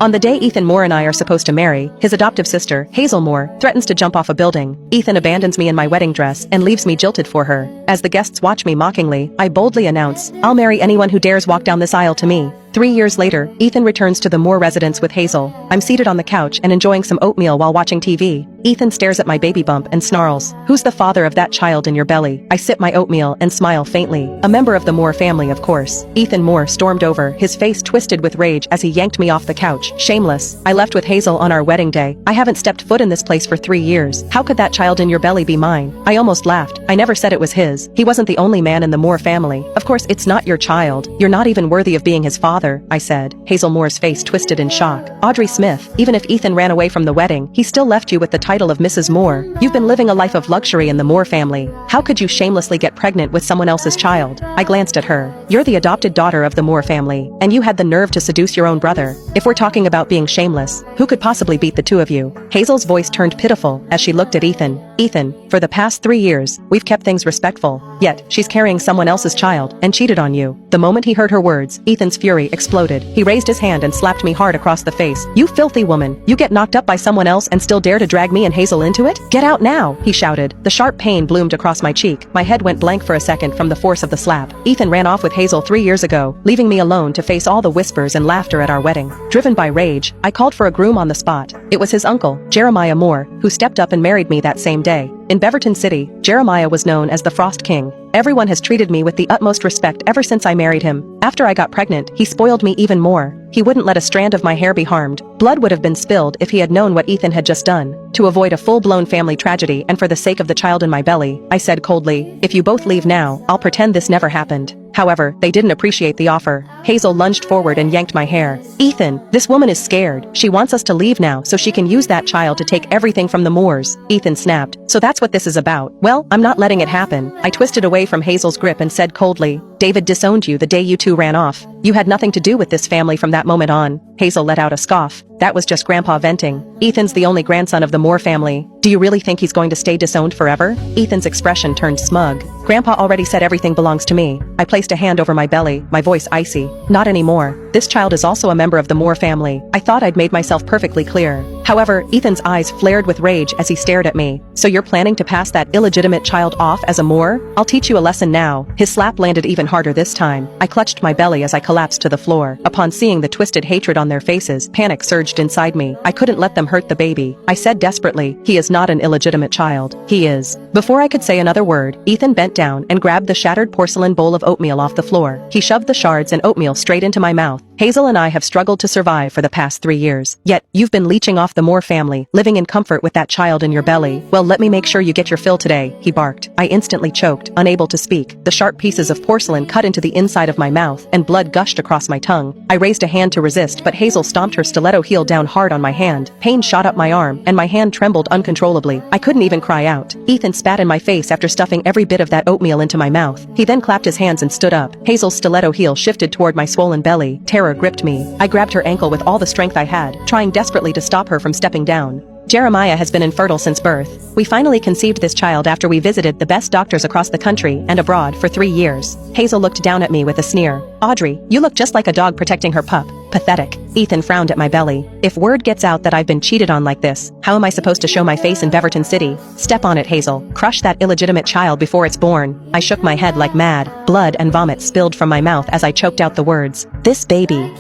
On the day Ethan Moore and I are supposed to marry, his adoptive sister, Hazel Moore, threatens to jump off a building. Ethan abandons me in my wedding dress and leaves me jilted for her. As the guests watch me mockingly, I boldly announce, "I'll marry anyone who dares walk down this aisle to me." 3 years later, Ethan returns to the Moore residence with Hazel. I'm seated on the couch and enjoying some oatmeal while watching TV. Ethan stares at my baby bump and snarls, "Who's the father of that child in your belly?" I sip my oatmeal and smile faintly. A member of the Moore family, of course. Ethan Moore stormed over, his face twisted with rage as he yanked me off the couch. Shameless. I left with Hazel on our wedding day. I haven't stepped foot in this place for 3 years. How could that child in your belly be mine? I almost laughed. I never said it was his. He wasn't the only man in the Moore family. Of course, it's not your child. You're not even worthy of being his father, I said. Hazel Moore's face twisted in shock. Audrey Smith, even if Ethan ran away from the wedding, he still left you with the title of Mrs. Moore. You've been living a life of luxury in the Moore family. How could you shamelessly get pregnant with someone else's child? I glanced at her. You're the adopted daughter of the Moore family, and you had the nerve to seduce your own brother. If we're talking about being shameless, who could possibly beat the two of you? Hazel's voice turned pitiful as she looked at Ethan. Ethan, for the past 3 years, we've kept things respectful. Yet, she's carrying someone else's child and cheated on you. The moment he heard her words, Ethan's fury exploded. He raised his hand and slapped me hard across the face. "You filthy woman! You get knocked up by someone else and still dare to drag me and Hazel into it? Get out now!" he shouted. The sharp pain bloomed across my cheek. My head went blank for a second from the force of the slap. Ethan ran off with Hazel 3 years ago, leaving me alone to face all the whispers and laughter at our wedding. Driven by rage, I called for a groom on the spot. It was his uncle, Jeremiah Moore, who stepped up and married me that same day. In Beaverton City, Jeremiah was known as the Frost King. Everyone has treated me with the utmost respect ever since I married him. After I got pregnant, he spoiled me even more. He wouldn't let a strand of my hair be harmed. Blood would have been spilled if he had known what Ethan had just done. To avoid a full-blown family tragedy and for the sake of the child in my belly, I said coldly, "If you both leave now, I'll pretend this never happened." However, they didn't appreciate the offer. Hazel lunged forward and yanked my hair. "Ethan, this woman is scared. She wants us to leave now so she can use that child to take everything from the Moores." Ethan snapped. "So that's what this is about. Well, I'm not letting it happen." I twisted away from Hazel's grip and said coldly, "David disowned you the day you two ran off. You had nothing to do with this family from that moment on." Hazel let out a scoff. "That was just Grandpa venting. Ethan's the only grandson of the Moore family. Do you really think he's going to stay disowned forever?" Ethan's expression turned smug. "Grandpa already said everything belongs to me." I placed a hand over my belly, my voice icy. "Not anymore. This child is also a member of the Moore family." I thought I'd made myself perfectly clear. However, Ethan's eyes flared with rage as he stared at me. "So you're planning to pass that illegitimate child off as a Moore? I'll teach you a lesson now." His slap landed even harder this time. I clutched my belly as I collapsed to the floor. Upon seeing the twisted hatred on their faces, panic surged inside me. I couldn't let them hurt the baby. I said desperately, "He is not an illegitimate child. He is." Before I could say another word, Ethan bent down and grabbed the shattered porcelain bowl of oatmeal off the floor. He shoved the shards and oatmeal straight into my mouth. "Hazel and I have struggled to survive for the past 3 years. Yet, you've been leeching off the Moore family, living in comfort with that child in your belly. Well, let me make sure you get your fill today," he barked. I instantly choked, unable to speak. The sharp pieces of porcelain cut into the inside of my mouth, and blood gushed across my tongue. I raised a hand to resist, but Hazel stomped her stiletto heel down hard on my hand. Pain shot up my arm, and my hand trembled uncontrollably. I couldn't even cry out. Ethan spat in my face after stuffing every bit of that oatmeal into my mouth. He then clapped his hands and stood up. Hazel's stiletto heel shifted toward my swollen belly. Terror gripped me. I grabbed her ankle with all the strength I had, trying desperately to stop her from stepping down. Jeremiah has been infertile since birth. We finally conceived this child after we visited the best doctors across the country and abroad for 3 years. Hazel looked down at me with a sneer. "Audrey, you look just like a dog protecting her pup. Pathetic." Ethan frowned at my belly. "If word gets out that I've been cheated on like this, how am I supposed to show my face in Beaverton City?" "Step on it, Hazel. Crush that illegitimate child before it's born." I shook my head like mad. Blood and vomit spilled from my mouth as I choked out the words. This baby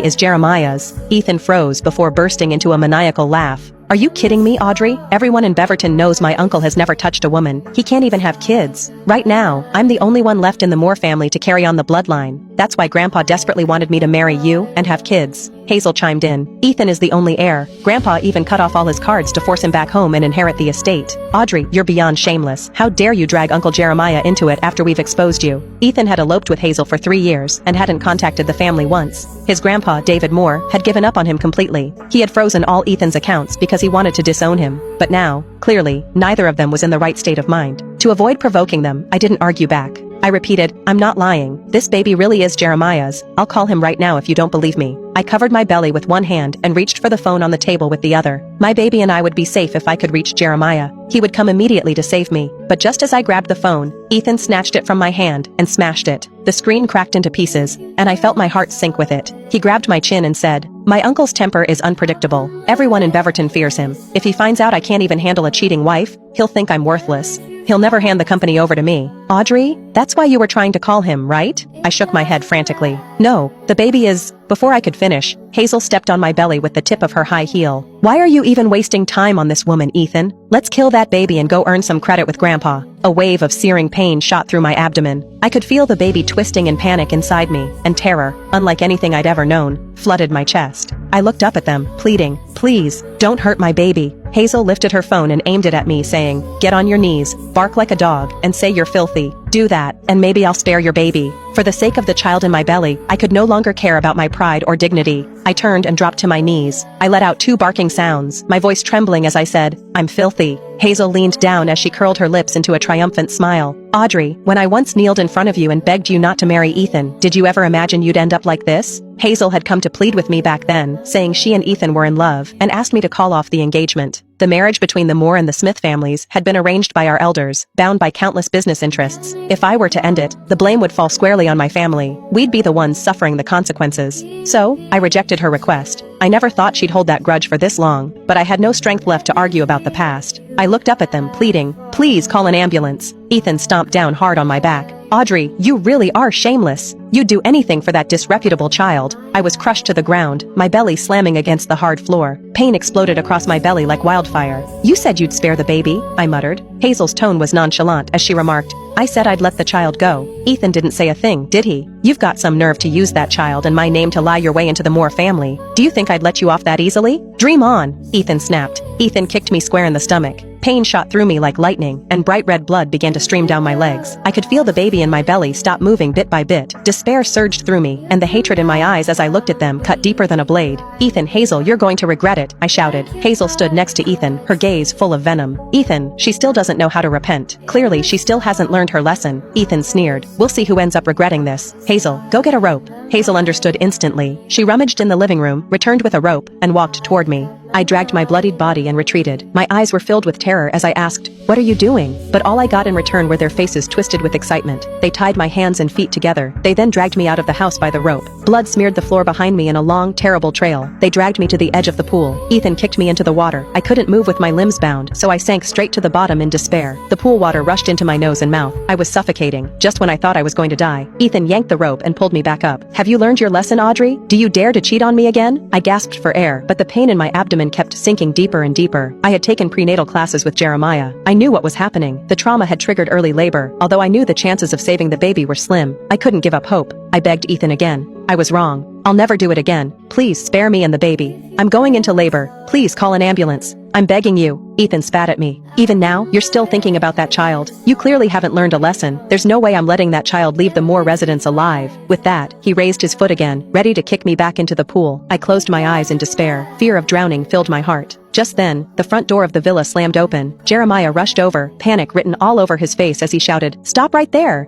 is Jeremiah's." Ethan froze before bursting into a maniacal laugh. "Are you kidding me, Audrey? Everyone in Beaverton knows my uncle has never touched a woman. He can't even have kids. Right now, I'm the only one left in the Moore family to carry on the bloodline. That's why Grandpa desperately wanted me to marry you and have kids." Hazel chimed in. "Ethan is the only heir. Grandpa even cut off all his cards to force him back home and inherit the estate." "Audrey, you're beyond shameless. How dare you drag Uncle Jeremiah into it after we've exposed you?" Ethan had eloped with Hazel for 3 years and hadn't contacted the family once. His grandpa, David Moore, had given up on him completely. He had frozen all Ethan's accounts because he wanted to disown him. But now, clearly, neither of them was in the right state of mind. To avoid provoking them, I didn't argue back. I repeated, "I'm not lying. This baby really is Jeremiah's. I'll call him right now if you don't believe me." I covered my belly with one hand and reached for the phone on the table with the other. My baby and I would be safe if I could reach Jeremiah. He would come immediately to save me. But just as I grabbed the phone, Ethan snatched it from my hand and smashed it. The screen cracked into pieces, and I felt my heart sink with it. He grabbed my chin and said, "My uncle's temper is unpredictable. Everyone in Beaverton fears him. If he finds out I can't even handle a cheating wife, he'll think I'm worthless. He'll never hand the company over to me." "Audrey, that's why you were trying to call him, right?" I shook my head frantically. "No, the baby is..." Before I could finish, Hazel stepped on my belly with the tip of her high heel. "Why are you even wasting time on this woman, Ethan? Let's kill that baby and go earn some credit with Grandpa." A wave of searing pain shot through my abdomen. I could feel the baby twisting in panic inside me, and terror, unlike anything I'd ever known, flooded my chest. I looked up at them, pleading, "Please, don't hurt my baby." Hazel lifted her phone and aimed it at me, saying, "Get on your knees, bark like a dog, and say you're filthy. Do that, and maybe I'll spare your baby." For the sake of the child in my belly, I could no longer care about my pride or dignity. I turned and dropped to my knees. I let out 2 barking sounds, my voice trembling as I said, "I'm filthy." Hazel leaned down as she curled her lips into a triumphant smile. "Audrey, when I once kneeled in front of you and begged you not to marry Ethan, did you ever imagine you'd end up like this?" Hazel had come to plead with me back then, saying she and Ethan were in love, and asked me to call off the engagement. The marriage between the Moore and the Smith families had been arranged by our elders, bound by countless business interests. If I were to end it, the blame would fall squarely on my family. We'd be the ones suffering the consequences. So, I rejected her request. I never thought she'd hold that grudge for this long, but I had no strength left to argue about the past. I looked up at them, pleading, "Please call an ambulance." Ethan stomped down hard on my back. "Audrey, you really are shameless. You'd do anything for that disreputable child." I was crushed to the ground, my belly slamming against the hard floor. Pain exploded across my belly like wildfire. "You said you'd spare the baby," I muttered. Hazel's tone was nonchalant as she remarked, "I said I'd let the child go. Ethan didn't say a thing, did he? You've got some nerve to use that child and my name to lie your way into the Moore family. Do you think I'd let you off that easily? Dream on," Ethan snapped. Ethan kicked me square in the stomach. Pain shot through me like lightning, and bright red blood began to stream down my legs. I could feel the baby in my belly stop moving bit by bit. Despair surged through me, and the hatred in my eyes as I looked at them cut deeper than a blade. "Ethan, Hazel, you're going to regret it," I shouted. Hazel stood next to Ethan, her gaze full of venom. "Ethan, she still doesn't know how to repent. Clearly, she still hasn't learned her lesson." Ethan sneered. "We'll see who ends up regretting this. Hazel, go get a rope." Hazel understood instantly. She rummaged in the living room, returned with a rope, and walked toward me. I dragged my bloodied body and retreated. My eyes were filled with terror as I asked, "What are you doing?" But all I got in return were their faces twisted with excitement. They tied my hands and feet together. They then dragged me out of the house by the rope. Blood smeared the floor behind me in a long, terrible trail. They dragged me to the edge of the pool. Ethan kicked me into the water. I couldn't move with my limbs bound, so I sank straight to the bottom in despair. The pool water rushed into my nose and mouth. I was suffocating, just when I thought I was going to die. Ethan yanked the rope and pulled me back up. "Have you learned your lesson, Audrey? Do you dare to cheat on me again?" I gasped for air, but the pain in my abdomen kept sinking deeper and deeper. I had taken prenatal classes with Jeremiah. I knew what was happening. The trauma had triggered early labor. Although I knew the chances of saving the baby were slim, I couldn't give up hope. I begged Ethan again. "I was wrong. I'll never do it again. Please spare me and the baby. I'm going into labor. Please call an ambulance. I'm begging you." Ethan spat at me. "Even now, you're still thinking about that child. You clearly haven't learned a lesson. There's no way I'm letting that child leave the Moore residence alive." With that, he raised his foot again, ready to kick me back into the pool. I closed my eyes in despair. Fear of drowning filled my heart. Just then, the front door of the villa slammed open. Jeremiah rushed over, panic written all over his face as he shouted, "Stop right there!